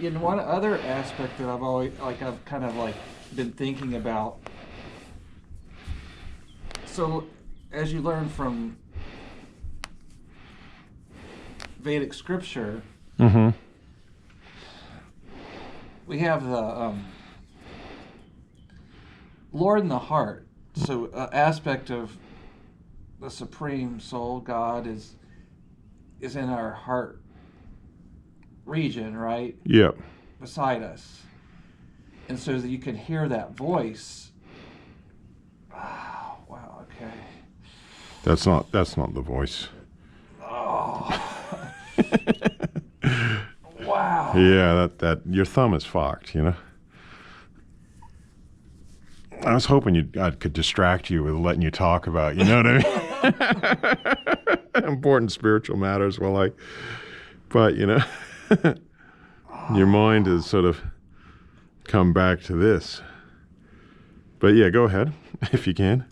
in one other aspect that I've kind of like been thinking about. So, as you learn from Vedic scripture, Mm-hmm. we have the Lord in the heart. So, aspect of the supreme soul, God, is in our heart region, right? Yep. Beside us. And so that you can hear that voice. Oh, wow, okay. That's not the voice. Oh. Wow. Yeah, that your thumb is fucked, you know. I was hoping I could distract you with letting you talk about, you know what I mean? Important spiritual matters. But you know, your mind has sort of come back to this. But yeah, go ahead if you can.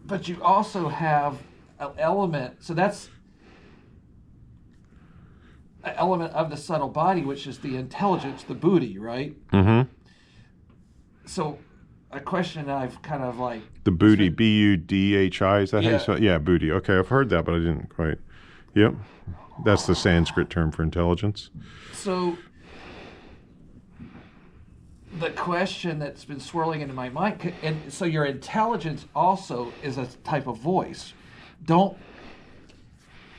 But you also have an element. So that's an element of the subtle body, which is the intelligence, the buddhi, right? Mm-hmm. So a question I've kind of like... The buddhi, B-U-D-H-I, is that how you say it? Yeah, buddhi. Okay, I've heard that, but I didn't quite. Yep. That's the Sanskrit term for intelligence. So the question that's been swirling into my mind, and so your intelligence also is a type of voice. Don't...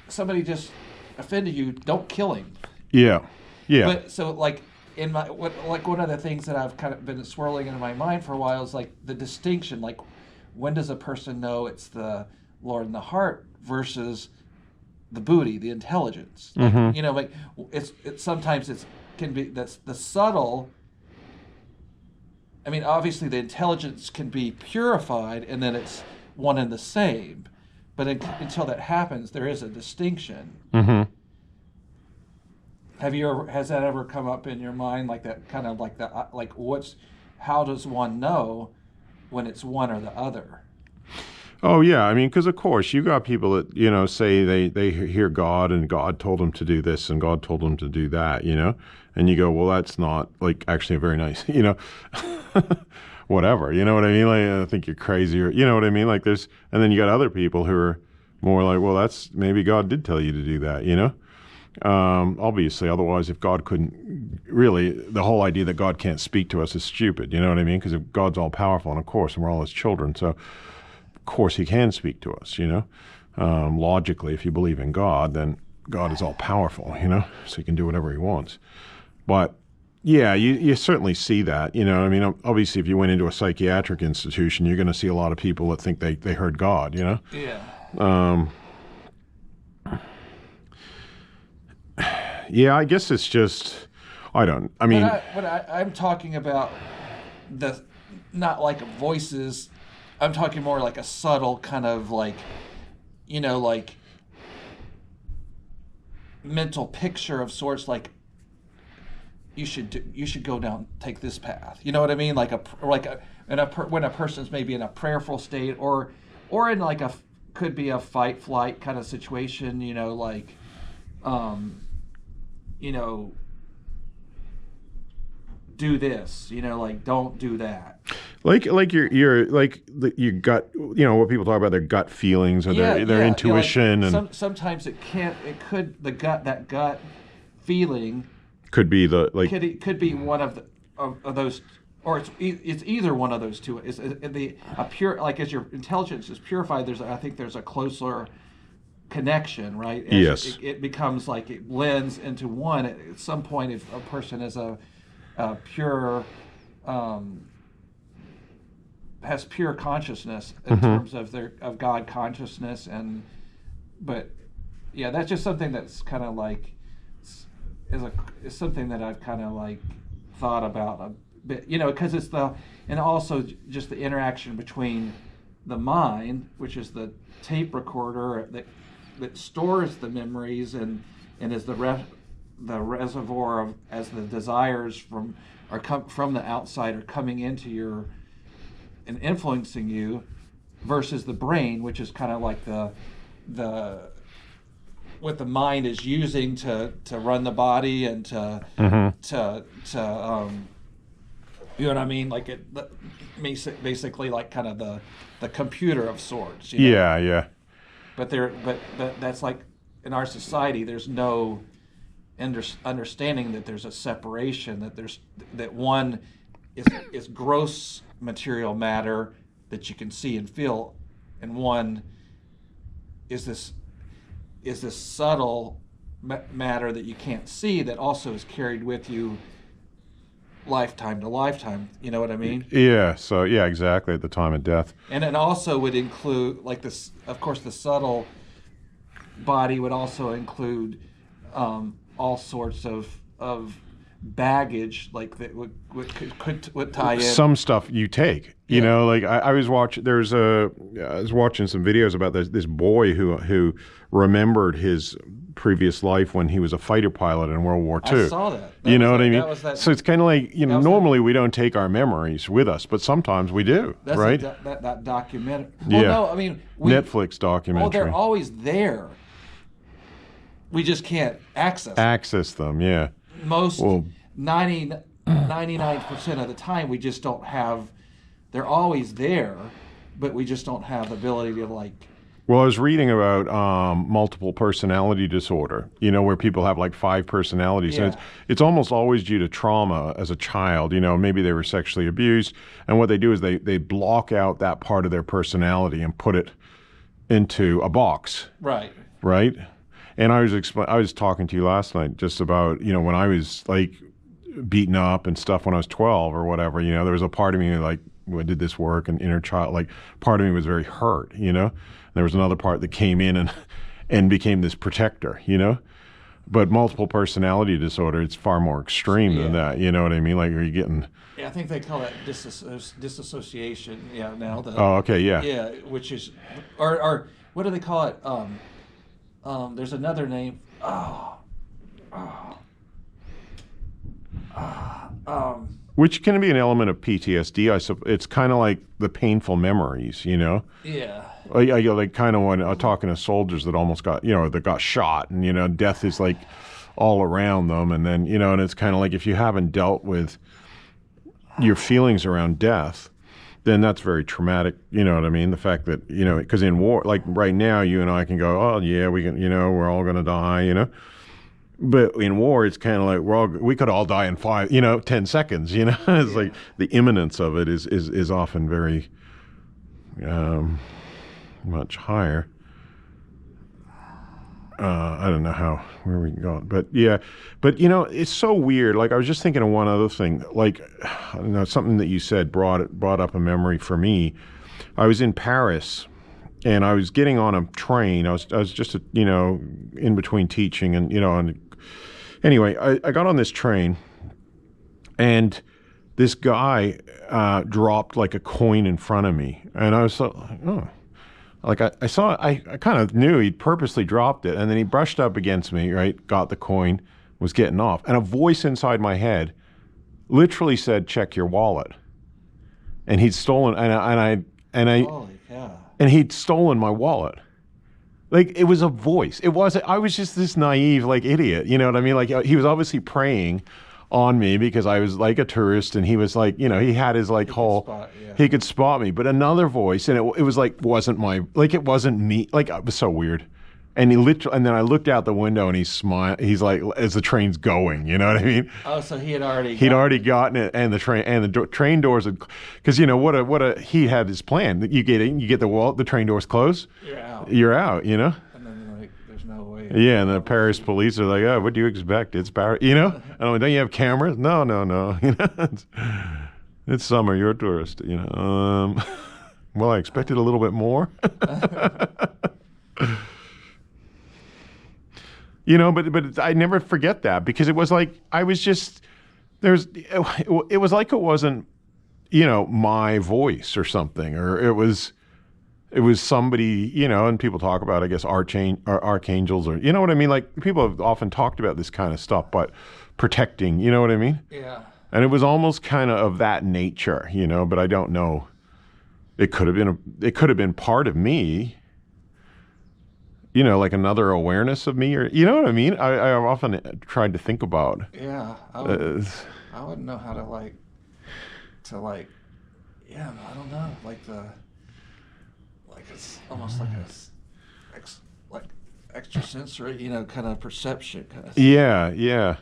Somebody just offended you, don't kill him. Yeah. Yeah. But so like one of the things that I've kind of been swirling into my mind for a while is like the distinction, like when does a person know it's the Lord in the heart versus the buddhi, the intelligence? Like, Mm-hmm. you know, like it's sometimes can be that's the subtle. I mean, obviously the intelligence can be purified and then it's one and the same. But until that happens, there is a distinction. Mm-hmm. Has that ever come up in your mind, like that kind of like that, like how does one know when it's one or the other? Oh yeah, I mean, because of course you got people that, you know, say they hear God and God told them to do this and God told them to do that, you know, and you go, well, that's not like actually a very nice, you know, whatever, you know what I mean? Like, I think you're crazy, or you know what I mean? Like and then you got other people who are more like, well, that's maybe God did tell you to do that, you know. Obviously, otherwise, if God couldn't, really, the whole idea that God can't speak to us is stupid, you know what I mean? Because if God's all powerful, and of course, and we're all his children, so of course he can speak to us, you know. Logically, if you believe in God, then God is all powerful, you know, so he can do whatever he wants. But yeah, you certainly see that, you know. I mean, obviously, if you went into a psychiatric institution, you're going to see a lot of people that think they heard God, you know. Yeah. Yeah, I guess it's just, I mean... I'm talking about not like voices, I'm talking more like a subtle kind of like, you know, like mental picture of sorts, like you should go down, take this path. You know what I mean? Like when a person's maybe in a prayerful state or in like could be a fight flight kind of situation, you know, like, you know, do this, you know, like don't do that. Like your gut, you know, what people talk about, their gut feelings or their intuition, like and sometimes that gut feeling could be could be one of those, or it's either one of those two. Is a pure, like as your intelligence is purified, I think there's a closer connection, right? Yes. It becomes like it blends into one. At some point, if a person is a pure, has pure consciousness in terms of God consciousness, but yeah, that's just something that's kind of like is something that I've kind of like thought about a bit, you know, because and also just the interaction between the mind, which is the tape recorder that stores the memories and is the reservoir of as the desires from the outside are coming into you and influencing you, versus the brain, which is kind of like the what the mind is using to run the body and to you know what I mean? Like it basically like kind of the computer of sorts. You know? Yeah, yeah. But that's like in our society, there's no understanding that there's a separation, that one is gross material matter that you can see and feel, and one is this subtle matter that you can't see that also is carried with you lifetime to lifetime. You know what I mean? Yeah. So yeah, exactly, at the time of death. And it also would include, like this, of course, the subtle body would also include all sorts of baggage, like that would tie in. Some stuff you take, you know, like I was watching. I was watching some videos about this boy who remembered his previous life when he was a fighter pilot in World War II. I saw that. You know what I mean? So it's kind of like, you know, normally we don't take our memories with us, but sometimes we do, that's right? That documentary. Well, no, I mean Netflix documentary. Oh, they're always there. We just can't access them. Yeah. Most 99% of the time we just don't have. They're always there, but we just don't have the ability to like. Well, I was reading about multiple personality disorder, you know, where people have like 5 personalities. Yeah. And it's almost always due to trauma as a child. You know, maybe they were sexually abused. And what they do is they block out that part of their personality and put it into a box. Right. Right? And I was talking to you last night just about, you know, when I was like beaten up and stuff when I was 12 or whatever, you know, there was a part of me like, when I did this work and inner child, like part of me was very hurt, you know. There was another part that came in and became this protector, you know. But multiple personality disorder, it's far more extreme than that. You know what I mean? Like, are you getting? Yeah, I think they call that disassociation. Yeah, now. Oh, okay, yeah. Yeah, which is, or what do they call it? There's another name. Which can be an element of PTSD. It's kind of like the painful memories, you know. Yeah. I like kind of when I'm talking to soldiers that almost got, you know, that got shot, and you know, death is like all around them, and then you know, and it's kind of like if you haven't dealt with your feelings around death, then that's very traumatic. You know what I mean? The fact that, you know, because in war, like right now, you and I can go, oh yeah, we can, you know, we're all gonna die, you know. But in war, it's kind of like we could all die in 10 seconds. You know, it's like the imminence of it is often very much higher. I don't know where we can go, but yeah, but you know, it's so weird. Like I was just thinking of one other thing, like I don't know, something that you said brought up a memory for me. I was in Paris. And I was getting on a train. I was just, you know, in between teaching and, you know, and anyway, I got on this train and this guy dropped like a coin in front of me. And I was like, I kind of knew he'd purposely dropped it. And then he brushed up against me, right? Got the coin, was getting off. And a voice inside my head literally said, check your wallet. And he'd stolen, Holy cow. And he'd stolen my wallet. Like, it was a voice. I was just this naive, like, idiot. You know what I mean? Like, he was obviously preying on me because I was like a tourist, and he was like, you know, he had his like he could spot me. But another voice, and it was like, it wasn't me. Like, it was so weird. And and then I looked out the window and he smiled. He's like, as the train's going, you know what I mean? Oh, so he had already. He'd already gotten it, and the train doors had, because you know he had his plan. You get in, you get the wallet, the train doors close. You're out. You know. And then like, there's no way. Yeah, and the Paris police are like, oh, what do you expect? It's Paris, you know. And I'm like, don't you have cameras? No. You know, it's summer. You're a tourist. You know. Well, I expected a little bit more. You know, but I never forget that, because it was like I was just it was like it wasn't, you know, my voice or something, or it was somebody, you know. And people talk about, I guess, archangels, or you know what I mean. Like, people have often talked about this kind of stuff, but protecting, you know what I mean? Yeah. And it was almost kind of that nature, you know. But I don't know. It could have been part of me. like another awareness of me, or you know what I mean? I've often tried to think about. Yeah, Uh, I wouldn't know how to yeah, I don't know, like it's almost like like extrasensory, kind of perception kind of thing. yeah, yeah.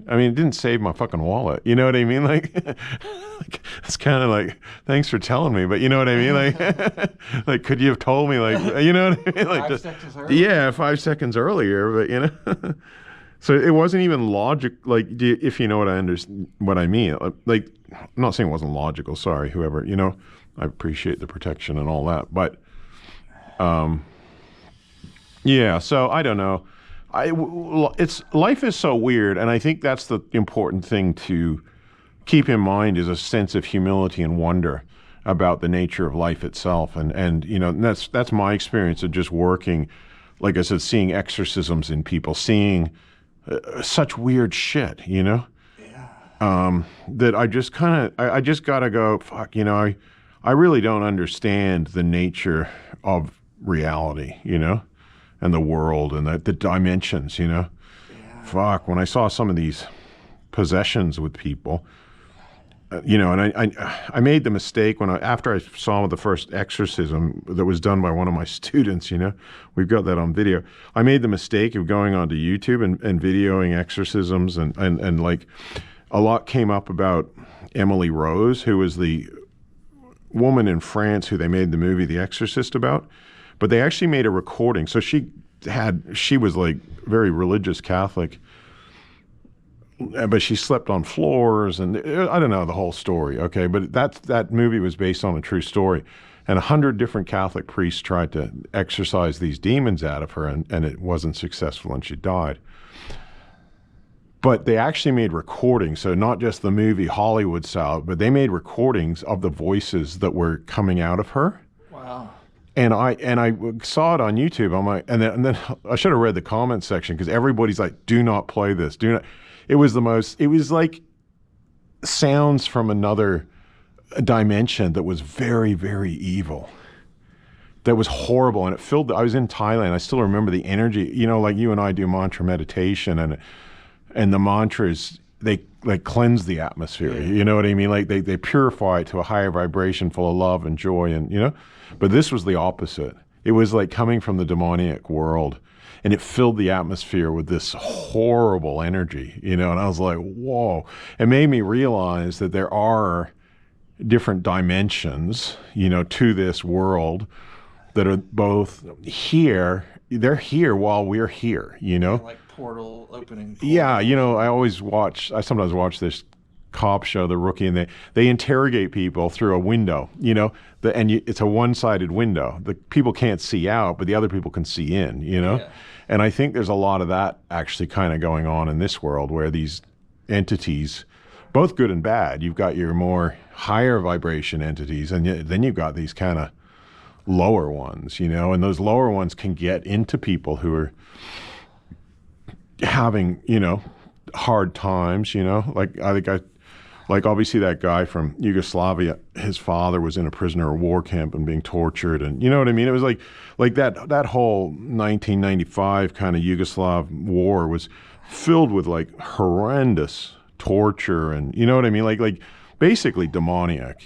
I mean, it didn't save my fucking wallet. You know what I mean? Like, it's kind of like, thanks for telling me, but you know what I mean? Like, like, could you have told me, like, you know what I mean? Like, 5 seconds earlier. yeah, 5 seconds earlier, but so it wasn't even logic. Like, if you know what what I mean. Like, I'm not saying it wasn't logical. Sorry, whoever. I appreciate the protection and all that, but, yeah. So I don't know. Life is so weird, and I think that's the important thing to keep in mind is a sense of humility and wonder about the nature of life itself, and that's my experience of just working, like I said, seeing exorcisms in people, seeing such weird shit, Yeah. that I just I just gotta go, fuck, I really don't understand the nature of reality, and the world and the dimensions, Yeah. Fuck, when I saw some of these possessions with people, and I made the mistake after I saw the first exorcism that was done by one of my students, we've got that on video. I made the mistake of going onto YouTube and videoing exorcisms, and like a lot came up about Emily Rose, who was the woman in France who they made the movie The Exorcist about. But they actually made a recording. So she was like very religious Catholic, but she slept on floors, and I don't know the whole story. Okay, but that movie was based on a true story, and 100 different Catholic priests tried to exorcise these demons out of her, and it wasn't successful, and she died. But they actually made recordings, so not just the movie Hollywood style, but they made recordings of the voices that were coming out of her. Wow. And I saw it on YouTube. I'm like, and then I should have read the comment section, because everybody's like, "Do not play this. Do not." It was like sounds from another dimension that was very, very evil. That was horrible, and it filled. I was in Thailand. I still remember the energy. Like you and I do mantra meditation, and the mantras, they like cleanse the atmosphere. Yeah. You know what I mean? Like they purify it to a higher vibration full of love and joy, and but this was the opposite. It was like coming from the demoniac world, and it filled the atmosphere with this horrible energy, and I was like, whoa. It made me realize that there are different dimensions, to this world that are both here. They're here while we're here, Like portal opening. Yeah, I sometimes watch this cop show, The Rookie, and they interrogate people through a window, it's a one-sided window. The people can't see out, but the other people can see in, Yeah. And I think there's a lot of that actually kind of going on in this world, where these entities, both good and bad, you've got your more higher vibration entities, and then you've got these kind of lower ones, and those lower ones can get into people who are having, hard times, like I think like obviously that guy from Yugoslavia, his father was in a prisoner of war camp and being tortured, and you know what I mean? It was like that whole 1995 kind of Yugoslav war was filled with like horrendous torture, and you know what I mean? Like basically demoniac,